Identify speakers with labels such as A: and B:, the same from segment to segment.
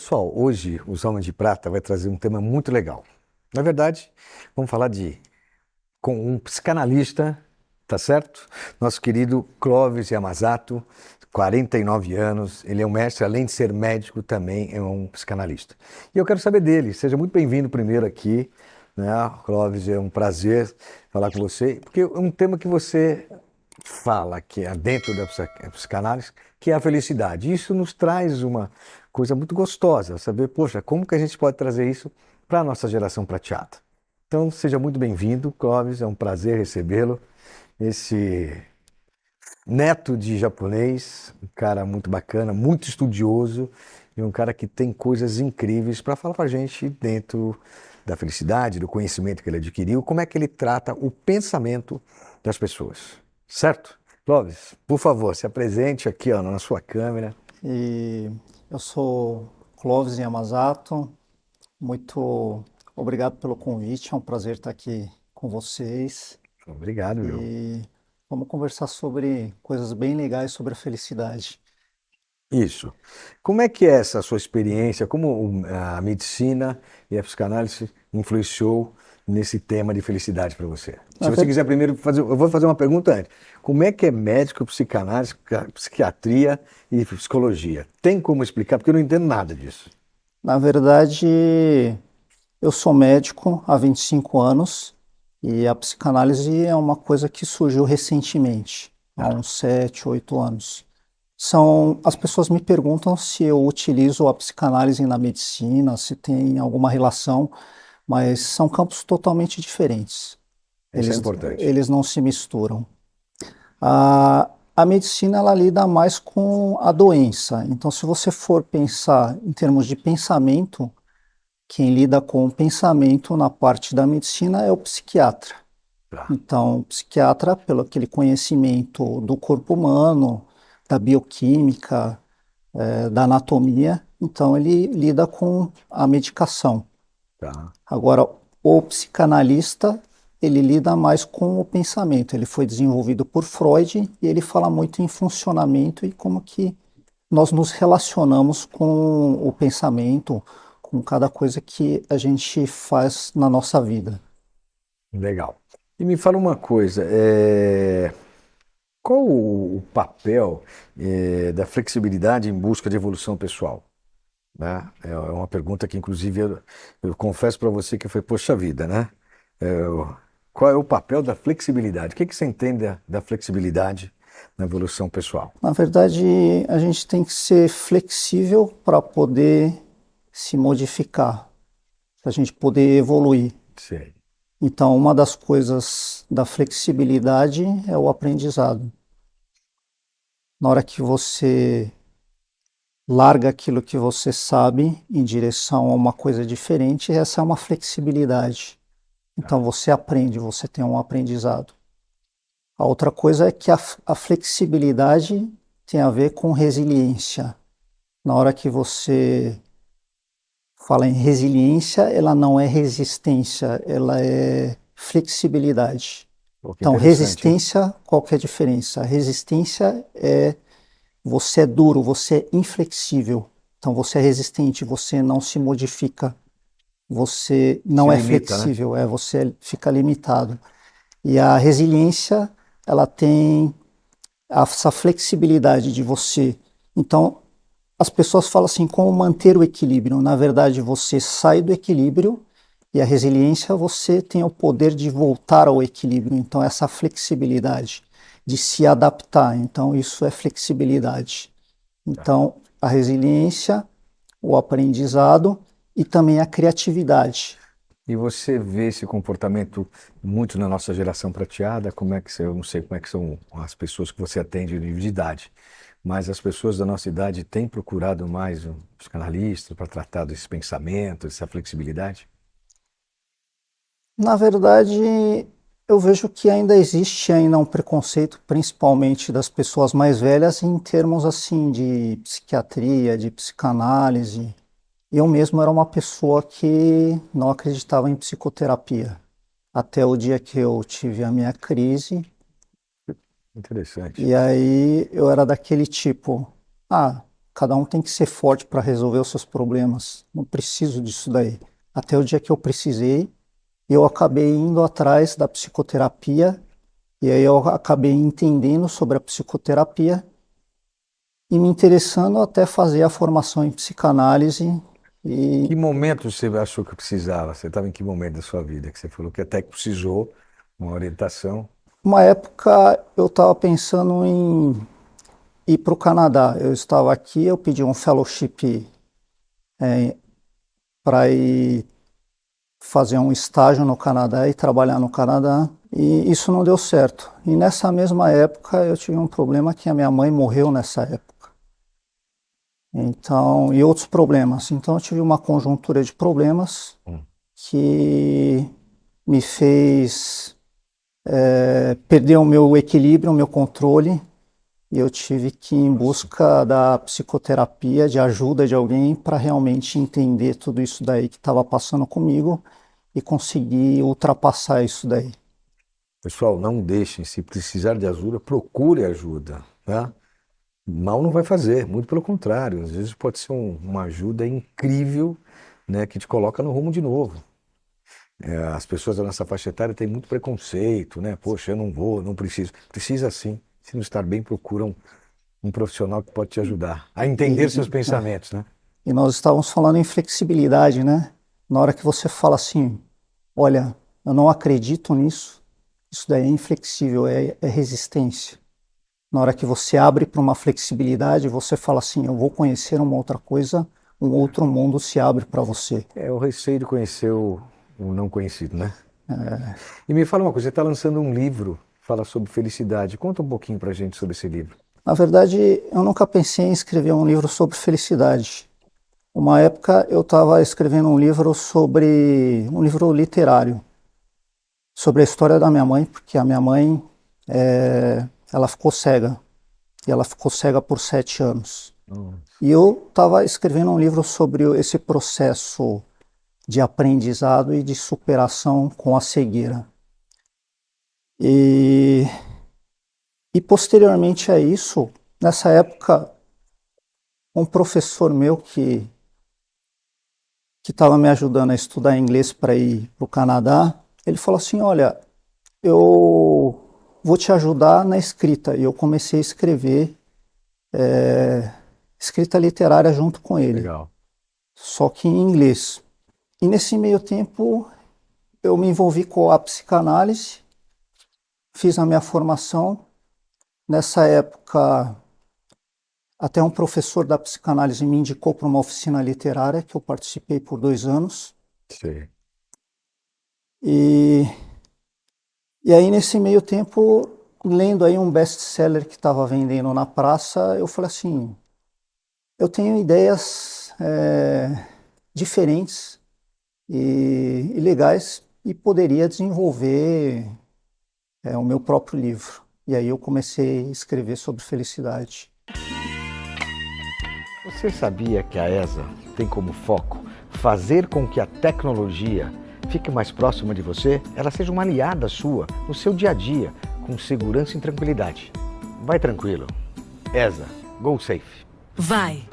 A: Pessoal, hoje os Homens de Prata vai trazer um tema muito legal. Na verdade, vamos falar com um psicanalista, tá certo? Nosso querido Clóvis Yamazato, 49 anos, ele é um mestre, além de ser médico, também é um psicanalista. E eu quero saber dele, seja muito bem-vindo primeiro aqui, né? Clóvis, é um prazer falar com você, porque é um tema que você fala que é dentro da psicanálise, que é a felicidade. Isso nos traz uma coisa muito gostosa, saber, poxa, como que a gente pode trazer isso para a nossa geração prateada. Então, seja muito bem-vindo, Clóvis, é um prazer recebê-lo. Esse neto de japonês, um cara muito bacana, muito estudioso e um cara que tem coisas incríveis para falar para a gente dentro da felicidade, do conhecimento que ele adquiriu, como é que ele trata o pensamento das pessoas. Certo? Clóvis, por favor, se apresente aqui ó, na sua câmera.
B: E eu sou Clóvis Yamazato, muito obrigado pelo convite, é um prazer estar aqui com vocês
A: Obrigado, viu?
B: e vamos conversar sobre coisas bem legais sobre a felicidade.
A: Isso. Como é que é essa sua experiência? Como a medicina e a psicanálise influenciou nesse tema de felicidade para você? Se
B: Na
A: você
B: ver-
A: quiser primeiro fazer, eu vou fazer uma pergunta antes. Como é que é médico, psicanálise, psiquiatria e psicologia? Tem como explicar? Porque eu não entendo nada disso.
B: Na verdade, eu sou médico há 25 anos e a psicanálise é uma coisa que surgiu recentemente, há
A: Ah,
B: uns 7, 8 anos. As pessoas me perguntam se eu utilizo a psicanálise na medicina, se tem alguma relação, mas são campos totalmente diferentes.
A: isso é
B: Eles,
A: importante.
B: eles não se misturam. A medicina ela lida mais com a doença. Então, se você for pensar em termos de pensamento, quem lida com o pensamento na parte da medicina é o psiquiatra.
A: Tá.
B: Então, o psiquiatra, pelo aquele conhecimento do corpo humano, da bioquímica, da anatomia, então ele lida com a medicação.
A: Tá.
B: Agora, o psicanalista, ele lida mais com o pensamento. Ele foi desenvolvido por Freud e ele fala muito em funcionamento e como que nós nos relacionamos com o pensamento, com cada coisa que a gente faz na nossa vida.
A: Legal. E me fala uma coisa, qual o papel da flexibilidade em busca de evolução pessoal? Né? É uma pergunta que, inclusive, eu confesso para você que foi, poxa vida, né? Qual é o papel da flexibilidade? O que que você entende da flexibilidade na evolução pessoal?
B: Na verdade, a gente tem que ser flexível para poder se modificar, para a gente poder evoluir.
A: Sei.
B: Então, uma das coisas da flexibilidade é o aprendizado. Na hora que você larga aquilo que você sabe em direção a uma coisa diferente, essa é uma flexibilidade. Então, você aprende, você tem um aprendizado. A outra coisa é que a flexibilidade tem a ver com resiliência. Na hora que você fala em resiliência, ela não é resistência, ela é flexibilidade.
A: Pô, que
B: Então,
A: interessante, hein?
B: resistência, qual que é a diferença? A resistência é você é duro, você é inflexível. Então, você é resistente, você não se modifica, você
A: Se
B: não é
A: limita, né?
B: flexível, você fica limitado. E a resiliência, ela tem essa flexibilidade de você. Então, as pessoas falam assim, como manter o equilíbrio. Na verdade, você sai do equilíbrio e a resiliência, você tem o poder de voltar ao equilíbrio. Então, essa flexibilidade de se adaptar. Então, isso é flexibilidade.
A: Tá.
B: Então, a resiliência, o aprendizado e também a criatividade.
A: E você vê esse comportamento muito na nossa geração prateada? Como é que eu não sei como é que são as pessoas que você atende de idade, mas as pessoas da nossa idade têm procurado mais um psicanalista para tratar desse pensamento, dessa flexibilidade?
B: Na verdade, eu vejo que ainda existe ainda um preconceito, principalmente das pessoas mais velhas, em termos assim de psiquiatria, de psicanálise. Eu mesmo era uma pessoa que não acreditava em psicoterapia, até o dia que eu tive a minha crise,
A: Interessante.
B: e aí eu era daquele tipo, ah, Cada um tem que ser forte para resolver os seus problemas. Não preciso disso daí. Até o dia que eu precisei, eu acabei indo atrás da psicoterapia, e aí eu acabei entendendo sobre a psicoterapia e me interessando até fazer a formação em psicanálise. E
A: Que momento você achou que precisava? Você estava em que momento da sua vida que você falou que até que precisou uma orientação?
B: uma época eu estava pensando em ir para o Canadá. Eu estava aqui, eu pedi um fellowship para ir fazer um estágio no Canadá e trabalhar no Canadá, e isso não deu certo. E nessa mesma época eu tive um problema que a minha mãe morreu nessa época. Então, e outros problemas. Então eu tive uma conjuntura de problemas que me fez perder o meu equilíbrio, o meu controle, e eu tive que ir em busca da psicoterapia, de ajuda de alguém para realmente entender tudo isso daí que estava passando comigo e conseguir ultrapassar isso daí.
A: Pessoal, não deixem, se precisar de ajuda, procure ajuda, tá? Mal não vai fazer, muito pelo contrário, às vezes pode ser uma ajuda incrível, né, que te coloca no rumo de novo. As pessoas da nossa faixa etária têm muito preconceito, né? Poxa, eu não vou, não preciso. Precisa sim. Se não estar bem, procura um profissional que pode te ajudar a entender seus
B: E,
A: pensamentos, né?
B: e nós estávamos falando em flexibilidade, né? Na hora que você fala assim, olha, eu não acredito nisso, isso daí é inflexível, é resistência. Na hora que você abre para uma flexibilidade, você fala assim, eu vou conhecer uma outra coisa, um outro mundo se abre para você.
A: É o receio de conhecer o não conhecido, né? E me fala uma coisa, você está lançando um livro, fala sobre felicidade. Conta um pouquinho pra gente sobre esse livro.
B: Na verdade, eu nunca pensei em escrever um livro sobre felicidade. Uma época eu estava escrevendo um livro literário, sobre a história da minha mãe, porque a minha mãe, ela ficou cega, e ela ficou cega por 7 anos. E eu estava escrevendo um livro sobre esse processo de aprendizado e de superação com a cegueira. E, e posteriormente a isso, nessa época, um professor meu que estava me ajudando a estudar inglês para ir para o Canadá, ele falou assim, olha, eu vou te ajudar na escrita. E eu comecei a escrever escrita literária junto com ele,
A: Legal.
B: só que em inglês. E nesse meio tempo eu me envolvi com a psicanálise, fiz a minha formação. Nessa época, até um professor da psicanálise me indicou para uma oficina literária que eu participei por 2 anos.
A: Sei.
B: E, e aí, nesse meio tempo, lendo aí um best-seller que estava vendendo na praça, eu falei assim, eu tenho ideias diferentes e legais e poderia desenvolver o meu próprio livro. E aí eu comecei a escrever sobre felicidade.
A: Você sabia que a ESA tem como foco fazer com que a tecnologia fique mais próxima de você? Ela seja uma aliada sua no seu dia a dia, com segurança e tranquilidade. Vai tranquilo. ESA, go safe.
C: Vai.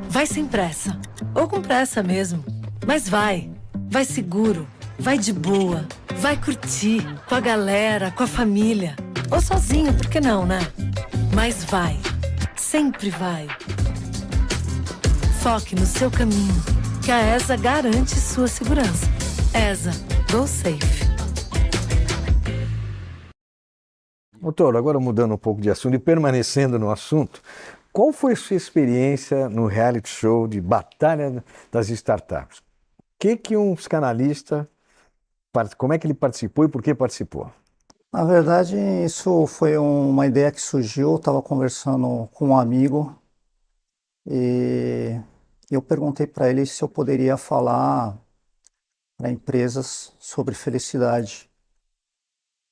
C: Vai sem pressa. Ou com pressa mesmo. Mas vai. Vai seguro. Vai de boa. Vai curtir. Com a galera, com a família. Ou sozinho, por que não, né? Mas vai. Sempre vai. Foque no seu caminho, que a ESA garante sua segurança. ESA, go safe.
A: Doutor, agora mudando um pouco de assunto e permanecendo no assunto, qual foi a sua experiência no reality show de Batalha das Startups? Que um psicanalista, como é que ele participou e por que participou?
B: Na verdade, isso foi uma ideia que surgiu. Eu estava conversando com um amigo e eu perguntei para ele se eu poderia falar para empresas sobre felicidade.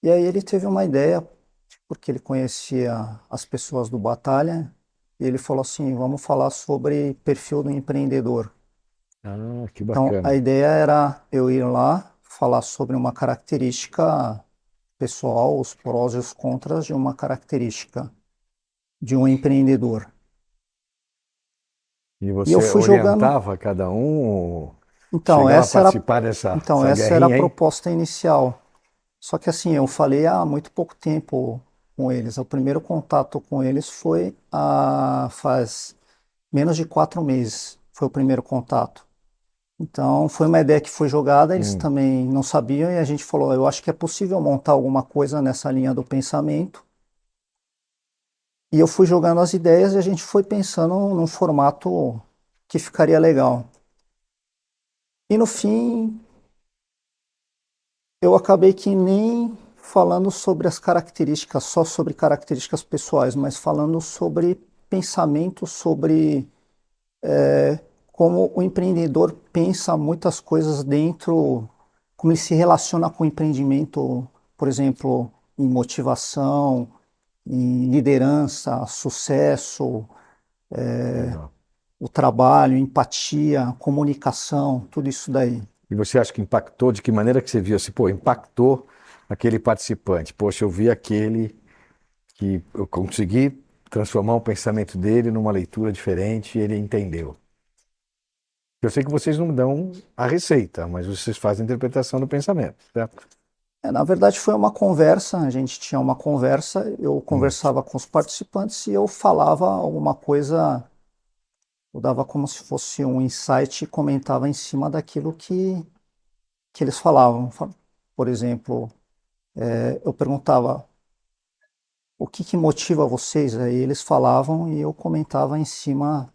B: E aí ele teve uma ideia, porque ele conhecia as pessoas do Batalha, e ele falou assim, vamos falar sobre perfil do empreendedor.
A: Ah, que
B: Então, a
A: bacana.
B: ideia era eu ir lá, falar sobre uma característica pessoal, os prós e os contras de uma característica de um empreendedor.
A: E
B: E
A: você
B: eu fui jogando.
A: orientava cada um, ou
B: Então,
A: chegava a
B: essa era,
A: participar dessa
B: então,
A: essa
B: essa era a
A: guerrinha aí?
B: proposta inicial. Só que assim, eu falei há muito pouco tempo com eles. O primeiro contato com eles foi faz menos de 4 meses. Foi o primeiro contato. Então, foi uma ideia que foi jogada, eles
A: Hum.
B: também não sabiam, e a gente falou, eu acho que é possível montar alguma coisa nessa linha do pensamento. E eu fui jogando as ideias e a gente foi pensando num formato que ficaria legal. E no fim, eu acabei que nem falando sobre as características, só sobre características pessoais, mas falando sobre pensamento, sobre como o empreendedor pensa muitas coisas dentro, como ele se relaciona com o empreendimento, por exemplo, em motivação, em liderança, sucesso,
A: Legal.
B: o trabalho, empatia, comunicação, tudo isso daí.
A: E você acha que impactou? De que maneira que você viu assim, pô, impactou aquele participante? Poxa, eu vi aquele que eu consegui transformar o pensamento dele numa leitura diferente e ele entendeu. Eu sei que vocês não dão a receita, mas vocês fazem a interpretação do pensamento, certo?
B: Na verdade, foi uma conversa, a gente tinha uma conversa, eu
A: Hum.
B: conversava com os participantes e eu falava alguma coisa, eu dava como se fosse um insight e comentava em cima daquilo que eles falavam. Por exemplo, eu perguntava o que motiva vocês? Aí eles falavam e eu comentava em cima,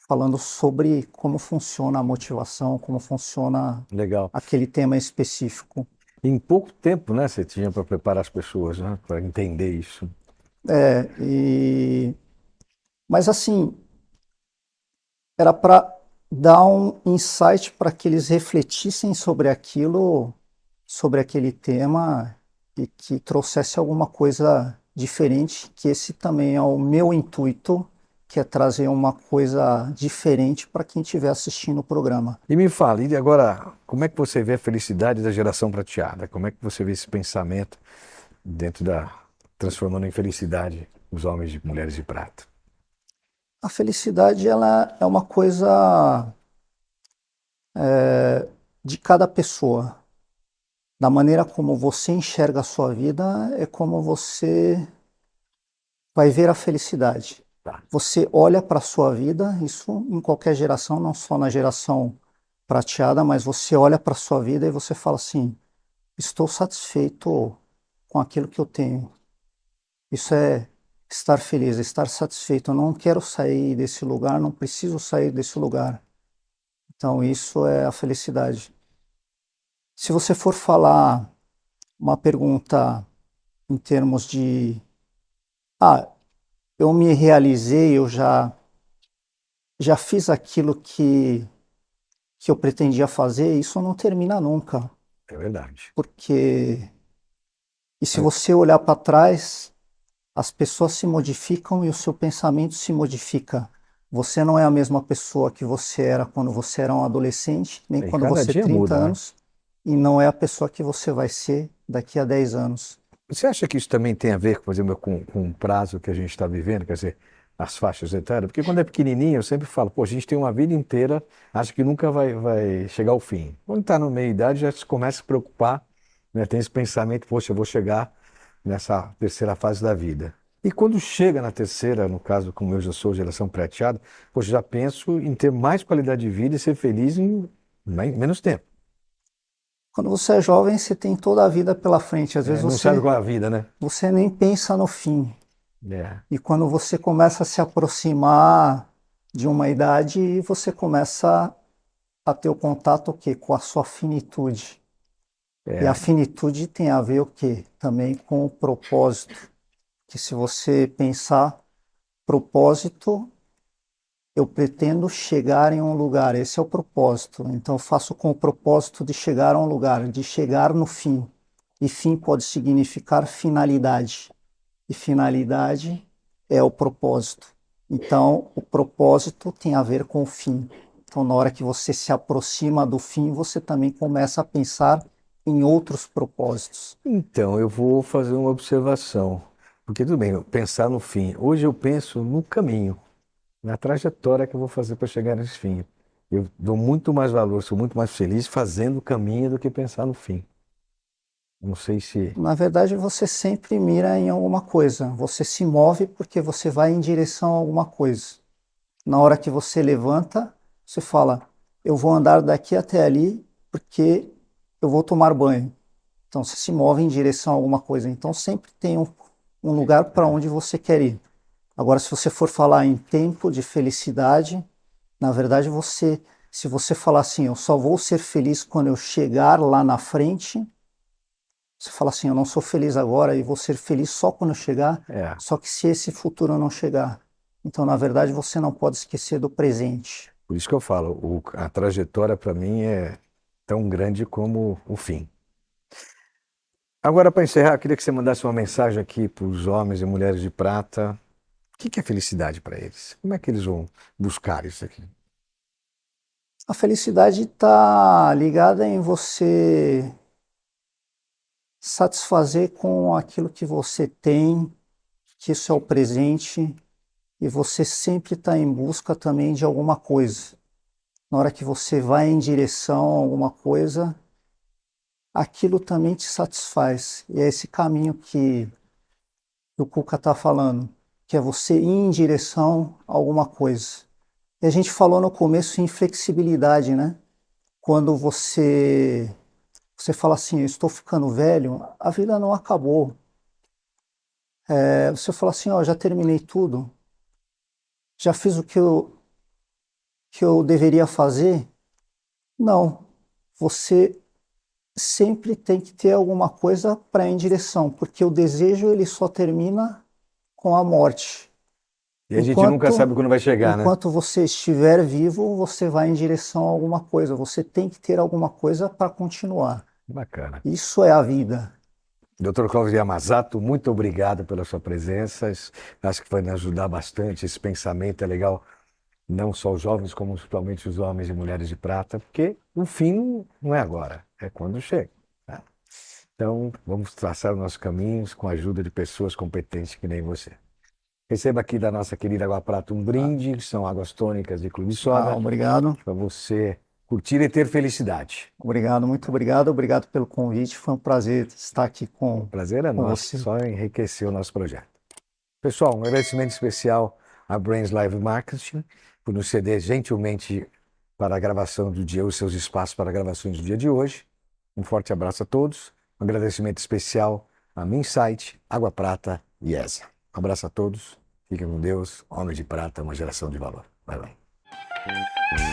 B: falando sobre como funciona a motivação, como funciona
A: Legal.
B: aquele tema específico.
A: Em pouco tempo, né, você tinha para preparar as pessoas, né, para entender isso.
B: É, e... Mas assim, era para dar um insight para que eles refletissem sobre aquilo, sobre aquele tema e que trouxesse alguma coisa diferente, que esse também é o meu intuito, que é trazer uma coisa diferente para quem estiver assistindo o programa.
A: E me fala, e agora, como é que você vê a felicidade da geração prateada? Como é que você vê esse pensamento dentro da, transformando em felicidade os homens e mulheres de prata?
B: A felicidade ela é uma coisa de cada pessoa. Da maneira como você enxerga a sua vida, é como você vai ver a felicidade.
A: Tá.
B: Você olha para a sua vida, isso em qualquer geração, não só na geração prateada, mas você olha para a sua vida e você fala assim: estou satisfeito com aquilo que eu tenho. Isso é estar feliz, estar satisfeito. Eu não quero sair desse lugar, não preciso sair desse lugar. Então, isso é a felicidade. Se você for falar uma pergunta em termos de, ah, eu me realizei, eu já fiz aquilo que eu pretendia fazer, isso não termina nunca,
A: É verdade.
B: porque e se você olhar para trás, as pessoas se modificam e o seu pensamento se modifica. Você não é a mesma pessoa que você era quando você era um adolescente, nem
A: E
B: quando
A: cada
B: você
A: dia
B: tem 30
A: muda, né?
B: anos, e não é a pessoa que você vai ser daqui a 10 anos.
A: Você acha que isso também tem a ver, por exemplo, com o prazo que a gente está vivendo, quer dizer, as faixas etárias? Porque quando é pequenininho, eu sempre falo, pô, a gente tem uma vida inteira, acho que nunca vai chegar ao fim. Quando está na meia-idade, já se começa a se preocupar, né? Tem esse pensamento, poxa, eu vou chegar nessa terceira fase da vida. E quando chega na terceira, no caso, como eu já sou geração prateada, poxa, já penso em ter mais qualidade de vida e ser feliz em menos tempo.
B: Quando você é jovem, você tem toda a vida pela frente. Às vezes
A: Não sabe
B: você,
A: qual é a vida, né?
B: você nem pensa no fim.
A: É,
B: E quando você começa a se aproximar de uma idade, você começa a ter o contato o quê? Com a sua finitude. E a
A: é,
B: finitude tem a ver o quê? Também com o propósito. Que se você pensar propósito, eu pretendo chegar em um lugar, esse é o propósito. Então eu faço com o propósito de chegar a um lugar, de chegar no fim. E fim pode significar finalidade. E finalidade é o propósito. Então, o propósito tem a ver com o fim. Então, na hora que você se aproxima do fim, você também começa a pensar em outros propósitos.
A: então, eu vou fazer uma observação. Porque tudo bem, pensar no fim. Hoje eu penso no caminho. na trajetória que eu vou fazer para chegar nesse fim. Eu dou muito mais valor, sou muito mais feliz fazendo o caminho do que pensar no fim. Não sei se...
B: Na verdade, você sempre mira em alguma coisa. Você se move porque você vai em direção a alguma coisa. Na hora que você levanta, você fala, eu vou andar daqui até ali porque eu vou tomar banho. Então, você se move em direção a alguma coisa. Então, sempre tem um lugar para onde você quer ir. Agora, se você for falar em tempo de felicidade, na verdade, se você falar assim, eu só vou ser feliz quando eu chegar lá na frente, você fala assim, eu não sou feliz agora e vou ser feliz só quando eu chegar,
A: É,
B: só que se esse futuro não chegar. Então, na verdade, você não pode esquecer do presente.
A: por isso que eu falo, a trajetória para mim é tão grande como o fim. Agora, para encerrar, eu queria que você mandasse uma mensagem aqui para os homens e mulheres de prata. O que é felicidade para eles? Como é que eles vão buscar isso aqui?
B: A felicidade está ligada em você satisfazer com aquilo que você tem, que isso é o presente, e você sempre está em busca também de alguma coisa. Na hora que você vai em direção a alguma coisa, aquilo também te satisfaz. E é esse caminho que o Cuca está falando, que é você ir em direção a alguma coisa. E a gente falou no começo em flexibilidade, né? Quando você fala assim, eu estou ficando velho, a vida não acabou. Você fala assim, ó, já terminei tudo, já fiz o que eu deveria fazer. Não, você sempre tem que ter alguma coisa para ir em direção, porque o desejo ele só termina com a morte.
A: E a gente nunca sabe
B: Enquanto,
A: quando vai chegar, né?
B: enquanto você estiver vivo, você vai em direção a alguma coisa. Você tem que ter alguma coisa para continuar.
A: Bacana.
B: Isso é a vida.
A: Dr. Clóvis Yamazato, muito obrigado pela sua presença. Acho que vai nos ajudar bastante. Esse pensamento é legal, não só os jovens, como principalmente os homens e mulheres de prata, porque o fim não é agora, é quando chega, né? Então, vamos traçar os nossos caminhos com a ajuda de pessoas competentes que nem você. Receba aqui da nossa querida Água Prata um brinde, que são águas tônicas de Clube Soda,
B: Obrigado.
A: para você curtir e ter felicidade.
B: Obrigado, muito obrigado. Obrigado pelo convite. Foi um prazer estar aqui
A: O prazer é
B: com
A: nosso,
B: você.
A: só enriquecer o nosso projeto. Pessoal, um agradecimento especial à Brains Live Marketing por nos ceder gentilmente para a gravação do dia, os seus espaços para gravações do dia de hoje. Um forte abraço a todos. Um agradecimento especial a Minsight, Água Prata e ESA. Um abraço a todos. Fiquem com Deus. Homem de Prata, uma geração de valor. Bye, bye.